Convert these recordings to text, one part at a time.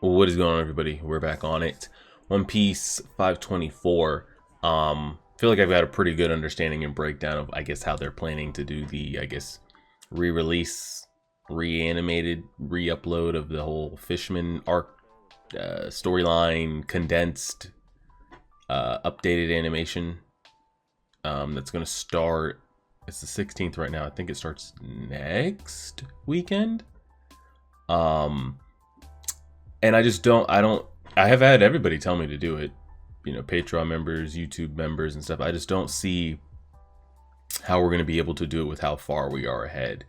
What is going on, everybody? We're back on it. One Piece 524. Feel like I've got a pretty good understanding and breakdown of, I guess, how they're planning to do the, re-release, reanimated, re-upload of the whole Fishman arc storyline, condensed, updated animation. That's going to start. It's the 16th right now. I think it starts next weekend. And I have had everybody tell me to do it, Patreon members, YouTube members and stuff. I just don't see how we're going to be able to do it with how far we are ahead.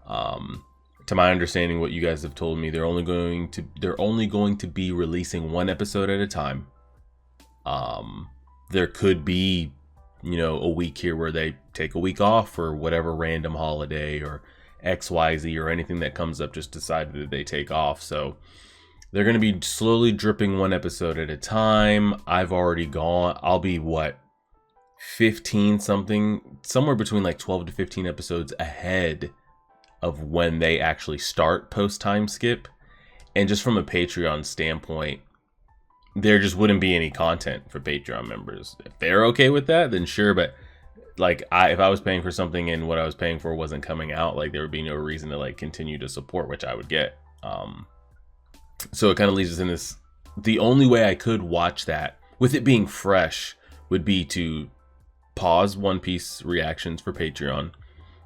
To my understanding, what you guys have told me, they're only going to be releasing one episode at a time. There could be, a week here where they take a week off for whatever random holiday or XYZ or anything that comes up, just decided that they take off. So they're going to be slowly dripping one episode at a time. I've already gone. I'll be 15 something, somewhere between like 12 to 15 episodes ahead of when they actually start post time skip. And just from a Patreon standpoint, there just wouldn't be any content for Patreon members. If they're okay with that, then sure. But if I was paying for something and what I was paying for wasn't coming out, there would be no reason to continue to support, which I would get. So it kind of leaves us in this. The only way I could watch that with it being fresh would be to pause One Piece reactions for Patreon,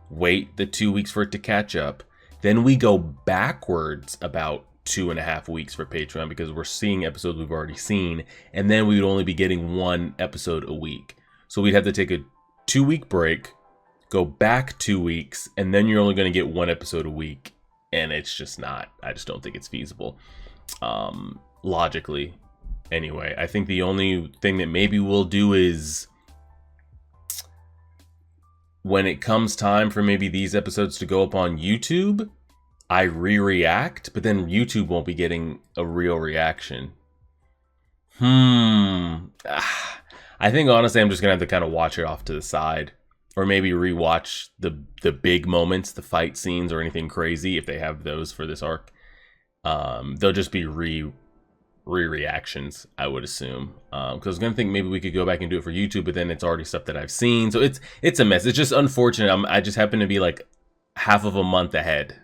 wait the 2 weeks for it to catch up, then we go backwards about 2.5 weeks for Patreon because we're seeing episodes we've already seen, and then we would only be getting one episode a week. So we'd have to take a 2-week break, go back 2 weeks, and then you're only going to get one episode a week. And it's just not, I just don't think it's feasible. Logically. Anyway, I think the only thing that maybe we'll do is when it comes time for maybe these episodes to go up on YouTube, I re-react, but then YouTube won't be getting a real reaction. I think honestly I'm just gonna have to kind of watch it off to the side. Or maybe rewatch the big moments, the fight scenes, or anything crazy if they have those for this arc. They'll just be re-reactions, I would assume. Because I was gonna think maybe we could go back and do it for YouTube, but then it's already stuff that I've seen, so it's a mess. It's just unfortunate. I just happen to be like half of a month ahead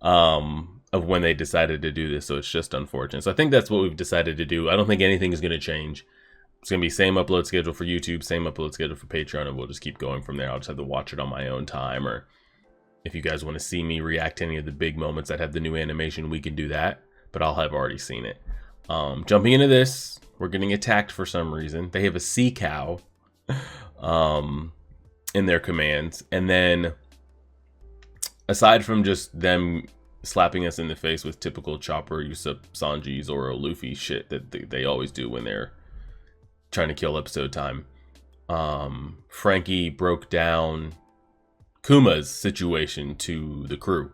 of when they decided to do this, so it's just unfortunate. So I think that's what we've decided to do. I don't think anything is gonna change. It's going to be same upload schedule for YouTube, same upload schedule for Patreon, and we'll just keep going from there. I'll just have to watch it on my own time, or if you guys want to see me react to any of the big moments that have the new animation, we can do that, but I'll have already seen it. Jumping into this, we're getting attacked for some reason. They have a sea cow in their commands, and then aside from just them slapping us in the face with typical Chopper, Usopp, Sanji's, or Luffy shit that they always do when they're trying to kill episode time. Frankie broke down Kuma's situation to the crew.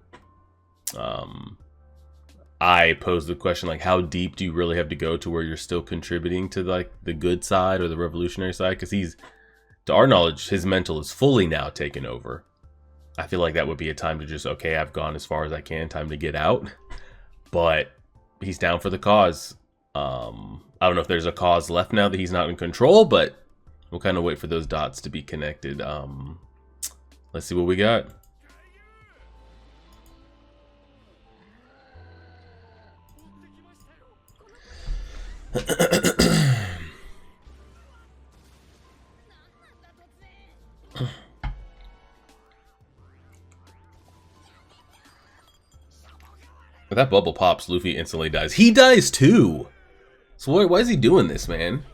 I posed the question, how deep do you really have to go to where you're still contributing to the good side or the revolutionary side? Because to our knowledge, his mental is fully now taken over. I feel like that would be a time to just, okay, I've gone as far as I can, time to get out. But he's down for the cause. I don't know if there's a cause left now that he's not in control, but we'll kind of wait for those dots to be connected. Let's see what we got. If that bubble pops, Luffy instantly dies. He dies too! So why is he doing this, man?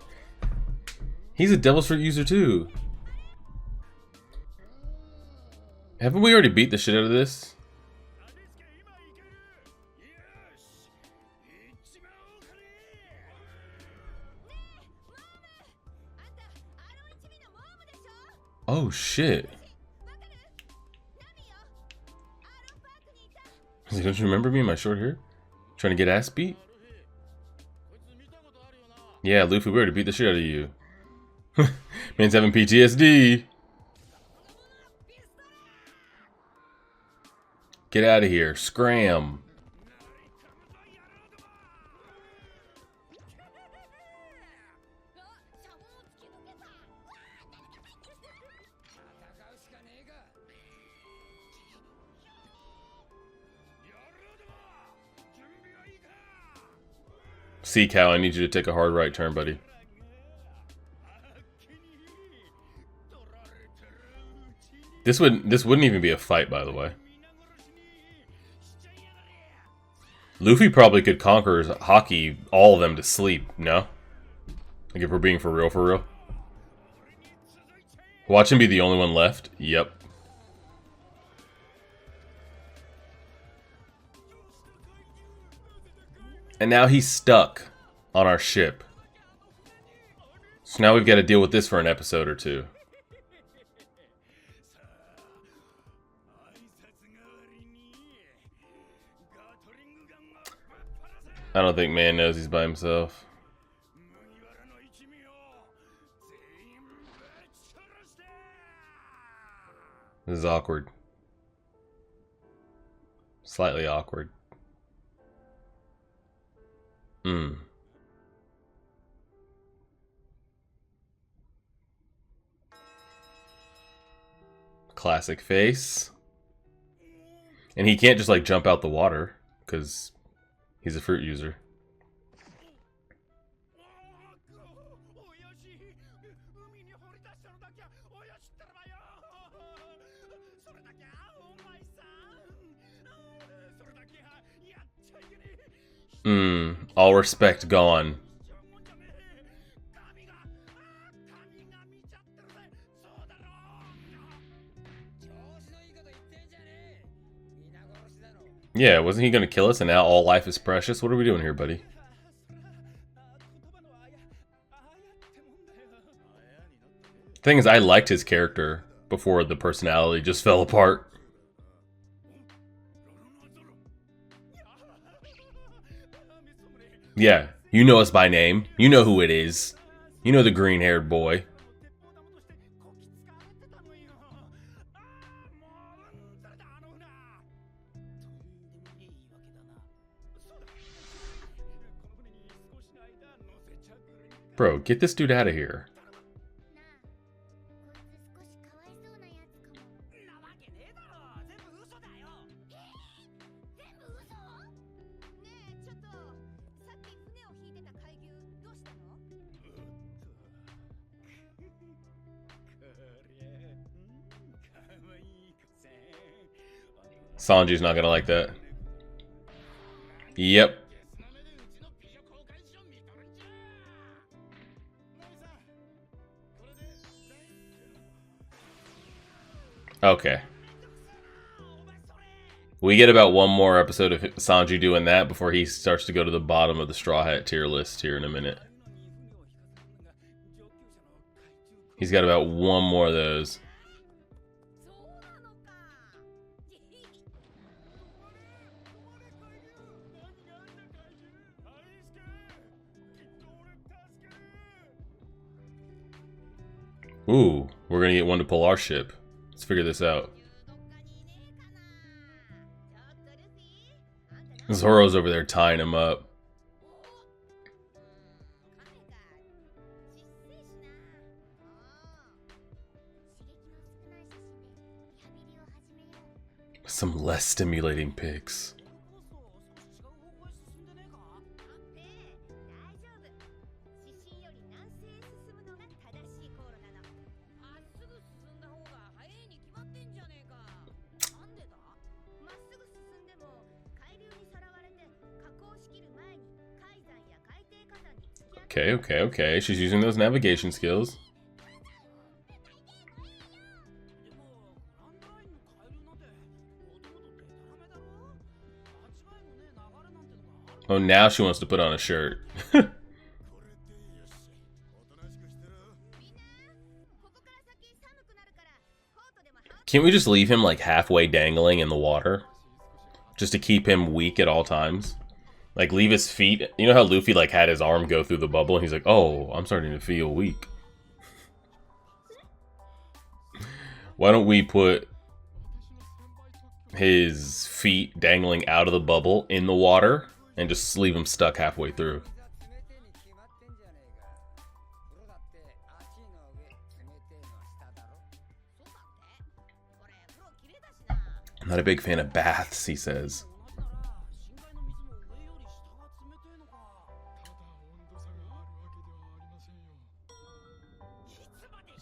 He's a Devil's Fruit user too. Haven't we already beat the shit out of this? Oh shit. Don't you remember me in my short hair? Trying to get ass beat? Yeah, Luffy, we already beat the shit out of you. Man's having PTSD. Get out of here. Scram. Sea Cow, I need you to take a hard right turn, buddy. This wouldn't even be a fight, by the way. Luffy probably could conquer Haki, all of them to sleep, no? Like if we're being for real, for real. Watch him be the only one left. Yep. And now he's stuck on our ship. So now we've got to deal with this for an episode or two. I don't think man knows he's by himself. This is awkward. Slightly awkward. Classic face. And he can't just like jump out the water because he's a fruit user. All respect gone. Yeah, wasn't he gonna kill us and now all life is precious? What are we doing here, buddy? Thing is, I liked his character before the personality just fell apart. Yeah, you know us by name. You know who it is. You know the green-haired boy. Bro, get this dude out of here. Sanji's not gonna like that. Yep. Okay. We get about one more episode of Sanji doing that before he starts to go to the bottom of the Straw Hat tier list here in a minute. He's got about one more of those. Ooh, we're gonna get one to pull our ship. Let's figure this out. Zoro's over there tying him up. Some less stimulating pics. Okay. She's using those navigation skills. Oh, now she wants to put on a shirt. Can't we just leave him like halfway dangling in the water? Just to keep him weak at all times? Like, leave his feet. You know how Luffy, like, had his arm go through the bubble and he's like, oh, I'm starting to feel weak. Why don't we put his feet dangling out of the bubble in the water and just leave him stuck halfway through? I'm not a big fan of baths, he says.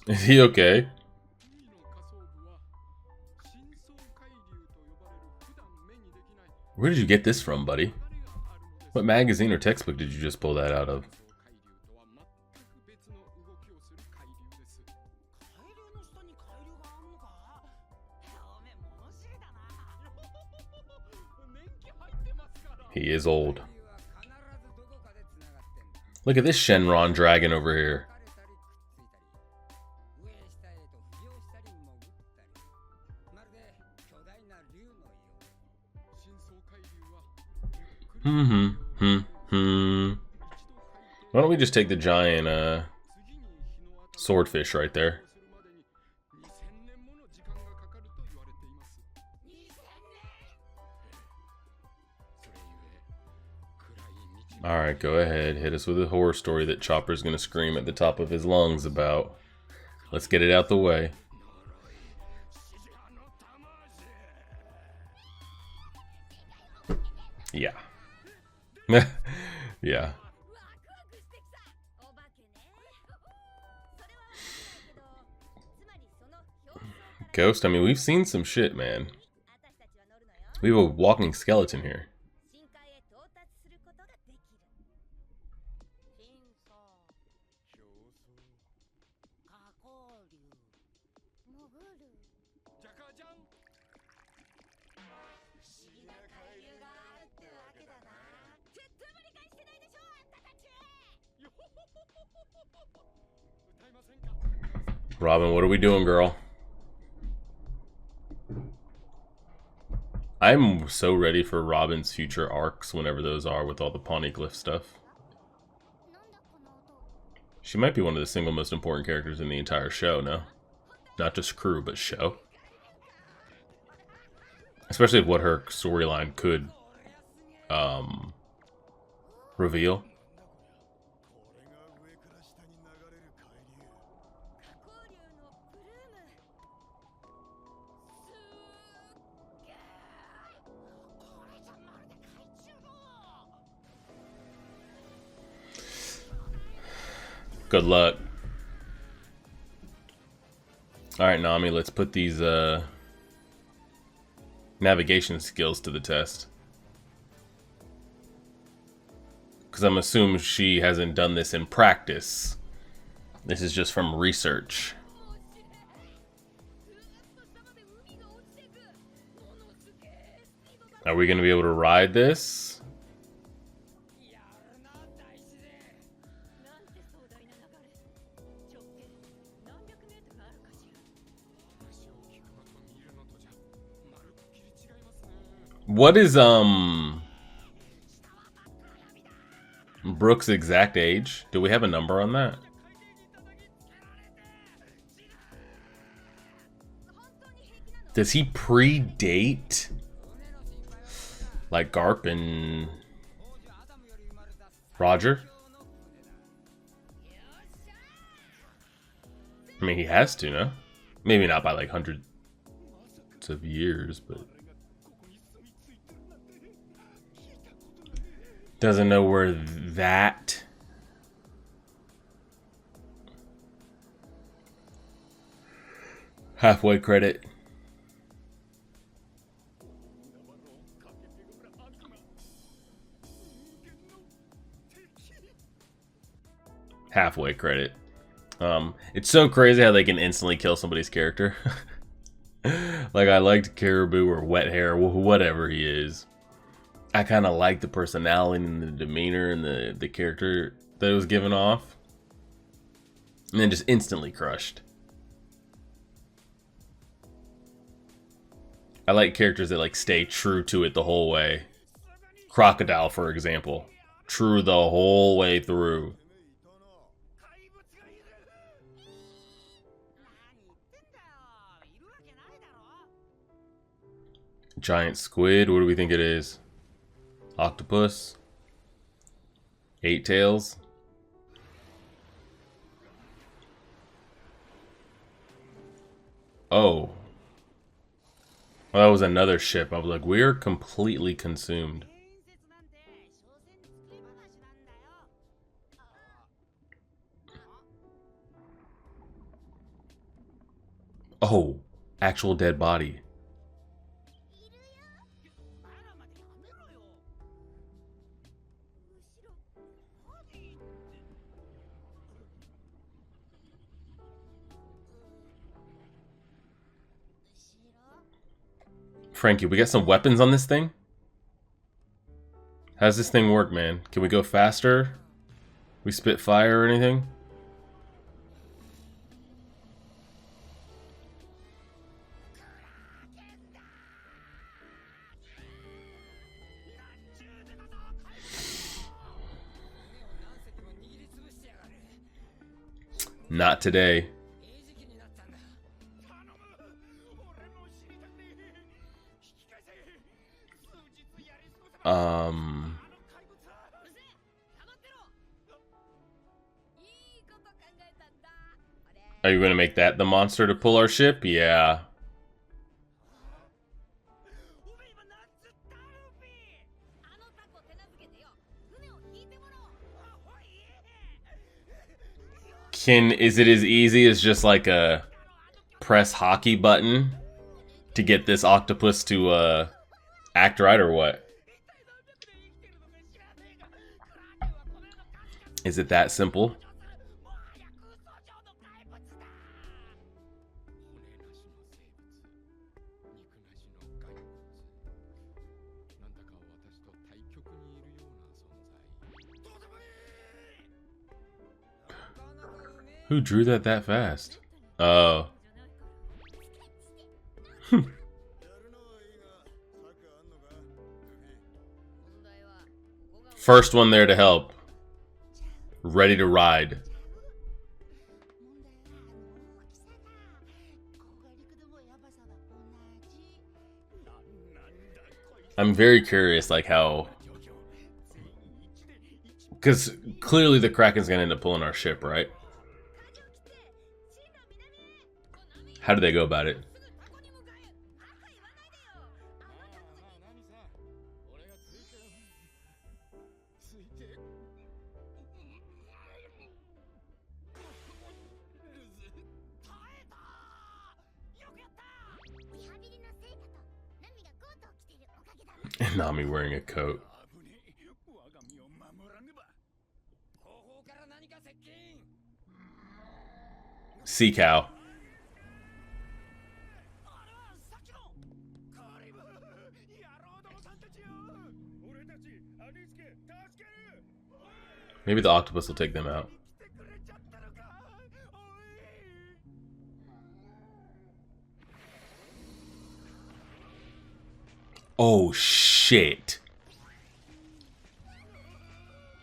Is he okay? Where did you get this from, buddy? What magazine or textbook did you just pull that out of? He is old. Look at this Shenron dragon over here. Why don't we just take the giant swordfish right there? Alright, go ahead. Hit us with a horror story that Chopper's gonna scream at the top of his lungs about. Let's get it out the way. Yeah. Yeah. Ghost, I mean, we've seen some shit, man. We have a walking skeleton here. Robin, what are we doing, girl? I'm so ready for Robin's future arcs, whenever those are, with all the Poneglyph stuff. She might be one of the single most important characters in the entire show, no? Not just crew, but show. Especially what her storyline could reveal. Good luck. Alright, Nami, let's put these navigation skills to the test. Because I'm assuming she hasn't done this in practice. This is just from research. Are we going to be able to ride this? What is Brooke's exact age? Do we have a number on that? Does he predate like Garp and Roger? I mean, he has to, no? Maybe not by like hundreds of years, but doesn't know where that halfway credit. Halfway credit. It's so crazy how they can instantly kill somebody's character. Like, I liked Caribou or Wet Hair, whatever he is. I kind of like the personality and the demeanor and the character that it was given off. And then just instantly crushed. I like characters that like stay true to it the whole way. Crocodile, for example. True the whole way through. Giant squid, what do we think it is? Octopus? Eight tails? Oh. Well, that was another ship. I was like, we're completely consumed. Oh, actual dead body. Frankie, we got some weapons on this thing? How's this thing work, man? Can we go faster? We spit fire or anything? Not today. Are you going to make that the monster to pull our ship? Yeah. Is it as easy as just like a press hockey button to get this octopus to act right, or what? Is it that simple? Who drew that fast? Oh. First one there to help. Ready to ride. I'm very curious, like how... Because clearly the Kraken's gonna end up pulling our ship, right? How do they go about it? And Nami wearing a coat. Sea cow. Maybe the octopus will take them out. Oh, shit.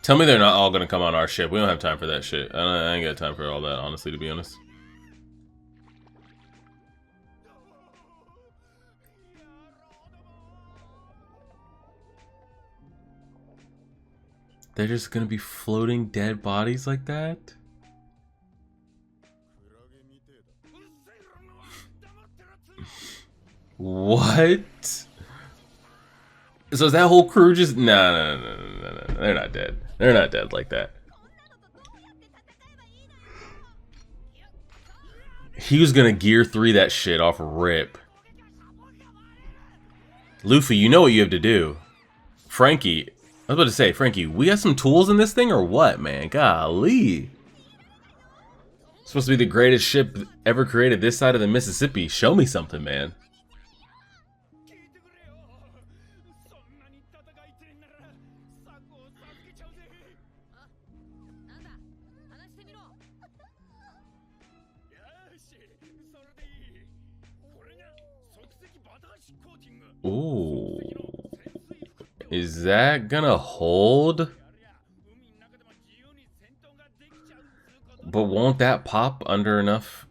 Tell me they're not all gonna come on our ship. We don't have time for that shit. I ain't got time for all that, honestly, to be honest. They're just gonna be floating dead bodies like that? What? So is that whole crew just... No. They're not dead. They're not dead like that. He was gonna gear 3 that shit off rip. Luffy, you know what you have to do. Frankie... I was about to say, Frankie, we got some tools in this thing or what, man? Golly. It's supposed to be the greatest ship ever created this side of the Mississippi. Show me something, man. Ooh. Is that gonna hold? But won't that pop under enough?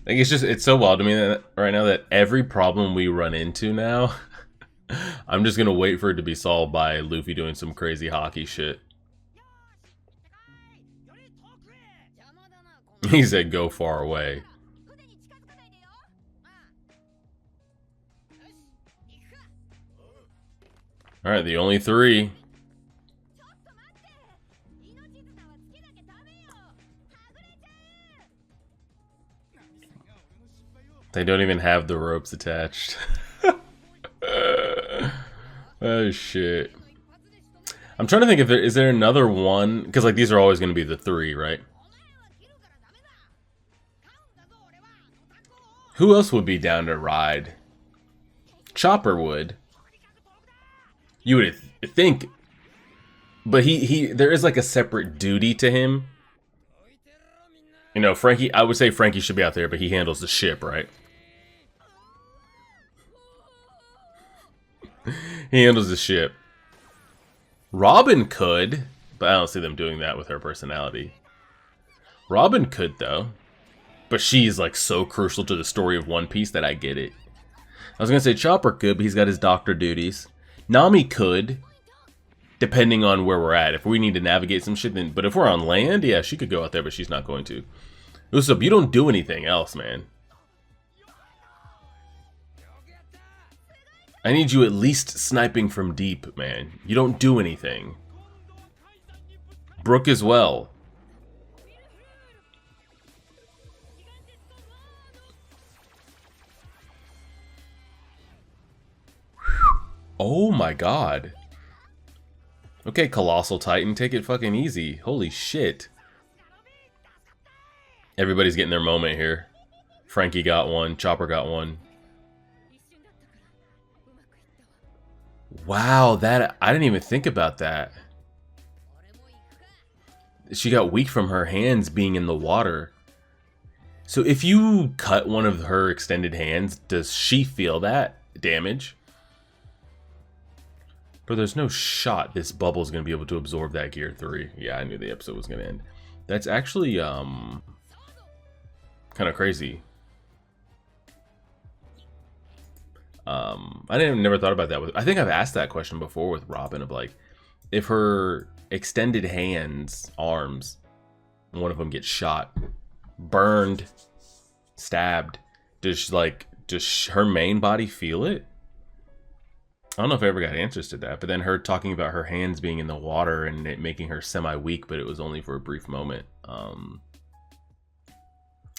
Like, it's so wild to me that right now that every problem we run into now, I'm just gonna wait for it to be solved by Luffy doing some crazy hockey shit. He said go far away. All right, the only three. They don't even have the ropes attached. Oh shit. I'm trying to think if is there another one, because like these are always going to be the three, right? Who else would be down to ride? Chopper would. You would think, but he there is like a separate duty to him. You know, Frankie. I would say Frankie should be out there, but he handles the ship, right? He handles the ship. Robin could, but I don't see them doing that with her personality. Robin could, though. But she's, like, so crucial to the story of One Piece that I get it. I was going to say Chopper could, but he's got his doctor duties. Nami could, depending on where we're at. If we need to navigate some shit, then... But if we're on land, yeah, she could go out there, but she's not going to. Usopp, you don't do anything else, man. I need you at least sniping from deep, man. You don't do anything. Brook as well. Oh my god. Okay, Colossal Titan, take it fucking easy. Holy shit. Everybody's getting their moment here. Frankie got one, Chopper got one. Wow, that I didn't even think about that. She got weak from her hands being in the water. So if you cut one of her extended hands, does she feel that damage? But there's no shot this bubble's going to be able to absorb that Gear 3. Yeah, I knew the episode was going to end. That's actually kind of crazy. I never thought about that. I think I've asked that question before with Robin of like, if her extended hands, arms, one of them gets shot, burned, stabbed, does her main body feel it? I don't know if I ever got answers to that, but then her talking about her hands being in the water and it making her semi-weak, but it was only for a brief moment.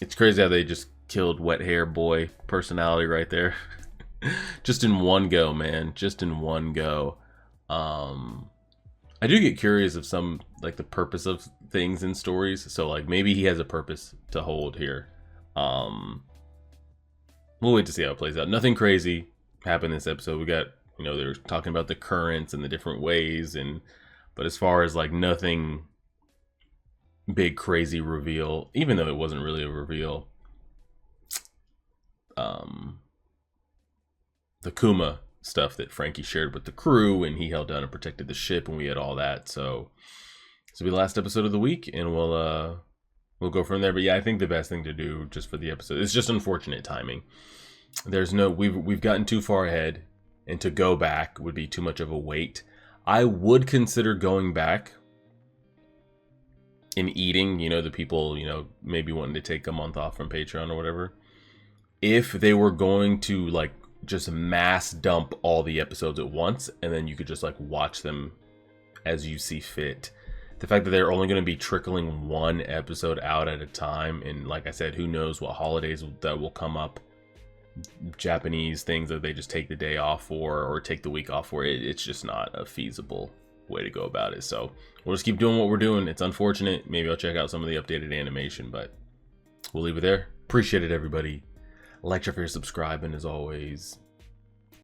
It's crazy how they just killed Wet Hair Boy personality right there. Just in one go, man. Just in one go. I do get curious of some, like, the purpose of things in stories. So, like, maybe he has a purpose to hold here. We'll wait to see how it plays out. Nothing crazy happened this episode. We got, you know, they're talking about the currents and the different ways. But as far as, like, nothing big, crazy reveal, even though it wasn't really a reveal. The Kuma stuff that Frankie shared with the crew, and he held down and protected the ship, and we had all that. So this will be the last episode of the week, and we'll go from there. But yeah, I think the best thing to do just for the episode, it's just unfortunate timing. There's no, we've gotten too far ahead, and to go back would be too much of a wait. I would consider going back and eating, you know, the people, you know, maybe wanting to take a month off from Patreon or whatever. If they were going to, like, just mass dump all the episodes at once, and then you could just, like, watch them as you see fit. The fact that they're only going to be trickling one episode out at a time, and like I said, who knows what holidays that will come up. Japanese things that they just take the day off for, or take the week off for. It's just not a feasible way to go about it. So we'll just keep doing what we're doing. It's unfortunate. Maybe I'll check out some of the updated animation, but we'll leave it there. Appreciate it, everybody. Like, share, subscribe, and as always,